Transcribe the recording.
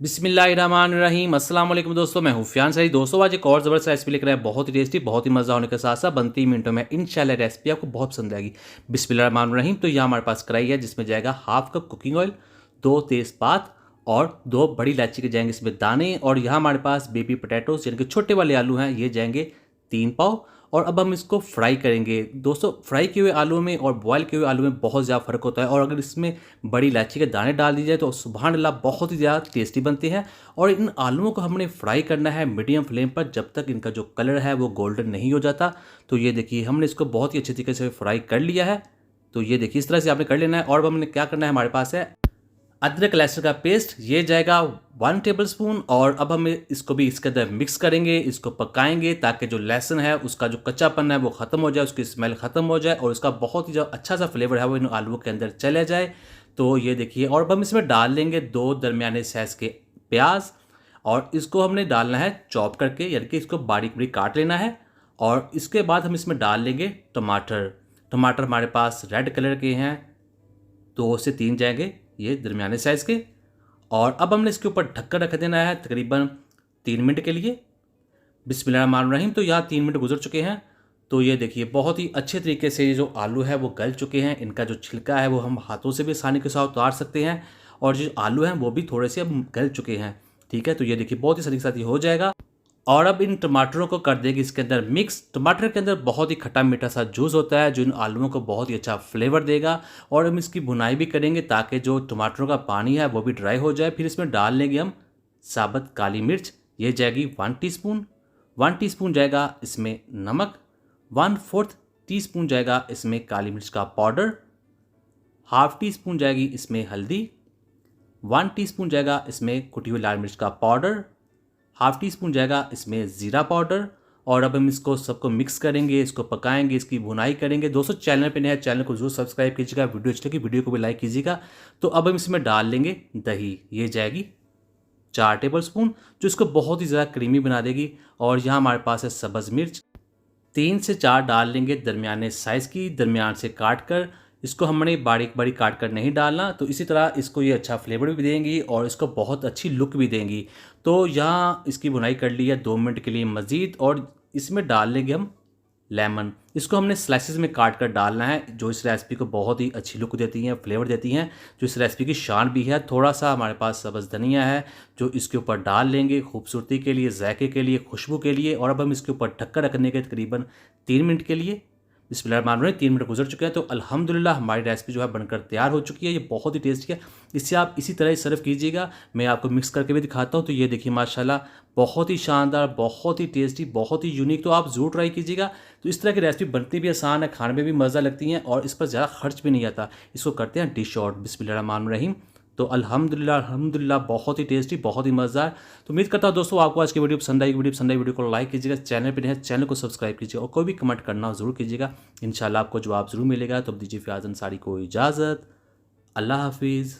बिस्मिल्लाहिर्रहमानिर्रहीम। अस्सलाम वालेकुम दोस्तों, मैं हूँ फियान सही। दोस्तों आज एक और ज़बरदस्त रेसिपी लेकर आए, बहुत ही टेस्टी, बहुत ही मज़ा होने के साथ साथ बनती ही मिनटों में। इंशाल्लाह रेसिपी आपको बहुत पसंद आएगी। बिस्मिल्लाहिर्रहमानिर्रहीम। तो यहाँ हमारे पास कढ़ाई है जिसमें जाएगा हाफ कप कुकिंग ऑयल, 2 तेज़पात और 2 बड़ी इलायची के जाएंगे इसमें दाने। और यहाँ हमारे पास बेबी पोटैटोस यानी कि छोटे वाले आलू हैं, ये जाएंगे 3 पाव। और अब हम इसको फ्राई करेंगे। दोस्तों फ्राई किए हुए आलू में और बॉयल किए हुए आलू में बहुत ज़्यादा फ़र्क होता है, और अगर इसमें बड़ी इलायची के दाने डाल दिए जाए तो सुभान अल्लाह बहुत ही ज़्यादा टेस्टी बनते हैं। और इन आलूओं को हमने फ्राई करना है मीडियम फ्लेम पर जब तक इनका जो कलर है वो गोल्डन नहीं हो जाता। तो ये देखिए हमने इसको बहुत ही अच्छे तरीके से फ्राई कर लिया है। तो ये देखिए इस तरह से आपने कर लेना है। और अब हमने क्या करना है, हमारे पास है अदरक लहसुन का पेस्ट, ये जाएगा 1 टेबल स्पून। और अब हम इसको भी इसके अंदर मिक्स करेंगे, इसको पकाएंगे ताकि जो लहसुन है उसका जो कच्चापन है वो ख़त्म हो जाए, उसकी स्मेल ख़त्म हो जाए और उसका बहुत ही जो अच्छा सा फ्लेवर है वो इन आलूओं के अंदर चले जाए। तो ये देखिए, और अब हम इसमें डाल लेंगे 2 दरमियाने साइज़ के प्याज, और इसको हमने डालना है चॉप करके, यानी कि इसको बारीक बारीक काट लेना है। और इसके बाद हम इसमें डाल लेंगे टमाटर। टमाटर हमारे पास रेड कलर के हैं, 2 से 3 जाएंगे, ये दरमियाने साइज़ के। और अब हमने इसके ऊपर ढक्कन रख देना है तकरीबन 3 मिनट के लिए। बिस्मिल्लाहिर्रहमानिर्रहीम। तो यहाँ 3 मिनट गुजर चुके हैं। तो ये देखिए बहुत ही अच्छे तरीके से ये जो आलू है वो गल चुके हैं। इनका जो छिलका है वो हम हाथों से भी आसानी के साथ उतार सकते हैं, और जो आलू हैं वो भी थोड़े से अब गल चुके हैं। ठीक है, तो ये देखिए बहुत ही सही के साथ ये हो जाएगा। और अब इन टमाटरों को कर देंगे इसके अंदर मिक्स। टमाटर के अंदर बहुत ही खट्टा मीठा सा जूस होता है जो इन आलूओं को बहुत ही अच्छा फ्लेवर देगा। और हम इसकी भुनाई भी करेंगे ताकि जो टमाटरों का पानी है वो भी ड्राई हो जाए। फिर इसमें डाल लेंगे हम साबुत काली मिर्च, ये जाएगी 1 टीस्पून। 1 टीस्पून जाएगा इसमें नमक, 1/4 टीस्पून जाएगा इसमें काली मिर्च का पाउडर, हाफ टी स्पून जाएगी इसमें हल्दी, 1 टीस्पून जाएगा इसमें कुटी हुई लाल मिर्च का पाउडर, हाफ टी स्पून जाएगा इसमें ज़ीरा पाउडर। और अब हम इसको सबको मिक्स करेंगे, इसको पकाएंगे, इसकी भुनाई करेंगे। दोस्तों चैनल पे नए हैं, चैनल को जरूर सब्सक्राइब कीजिएगा, वीडियो अच्छी लगी वीडियो को भी लाइक कीजिएगा। तो अब हम इसमें डाल लेंगे दही, ये जाएगी 4 टेबल स्पून, जो इसको बहुत ही ज़्यादा क्रीमी बना देगी। और यहाँ हमारे पास है सब्ज़ मिर्च, 3 से 4 डाल लेंगे दरमियाने साइज़ की, दरमियान से काट कर। इसको हमने बारीक बारीक काट कर नहीं डालना, तो इसी तरह इसको ये अच्छा फ्लेवर भी देंगी और इसको बहुत अच्छी लुक भी देंगी। तो यहाँ इसकी भुनाई कर ली है 2 मिनट के लिए मज़ीद। और इसमें डाल लेंगे हम लेमन, इसको हमने स्लाइसिस में काट कर डालना है, जो इस रेसिपी को बहुत ही अच्छी लुक देती हैं, फ्लेवर देती हैं, जो इस रेसिपी की शान भी है। थोड़ा सा हमारे पास सब्ज़ धनिया है जो इसके ऊपर डाल लेंगे खूबसूरती के लिए, जायके के लिए, खुशबू के लिए। और अब हम इसके ऊपर ढक्कन रखने के तकरीबन 3 मिनट के लिए। बिस्मिल्लाहिर्रहमानिर्रहीम। 3 मिनट गुजर चुके हैं, तो अल्हम्दुलिल्लाह हमारी रेसिपी जो है बनकर तैयार हो चुकी है। ये बहुत ही टेस्टी है, इसे आप इसी तरह ही सर्व कीजिएगा। मैं आपको मिक्स करके भी दिखाता हूँ। तो ये देखिए माशाल्लाह बहुत ही शानदार, बहुत ही टेस्टी, बहुत ही यूनिक। तो आप ज़रूर ट्राई कीजिएगा। तो इस तरह की रेसिपी बनती भी आसान है, खाने में भी मज़ा लगती हैं, और इस पर ज़्यादा खर्च भी नहीं आता। इसको करते हैं डिश आउट। बिस्मिल्लाहिर्रहमानिर्रहीम। तो अल्हम्दुलिल्लाह अल्हम्दुलिल्लाह बहुत ही टेस्टी, बहुत ही मज़ेदार। तो उम्मीद करता हूँ दोस्तों आपको आज की वीडियो पसंद आएगी। वीडियो को लाइक कीजिएगा, चैनल पर नए चैनल को सब्सक्राइब कीजिए, और कोई भी कमेंट करना ज़रूर कीजिएगा। इंशाल्लाह आपको जवाब ज़रूर मिलेगा। तो अब दीजिए फियाज़ अंसारी को इजाज़त। अल्लाह हाफिज़।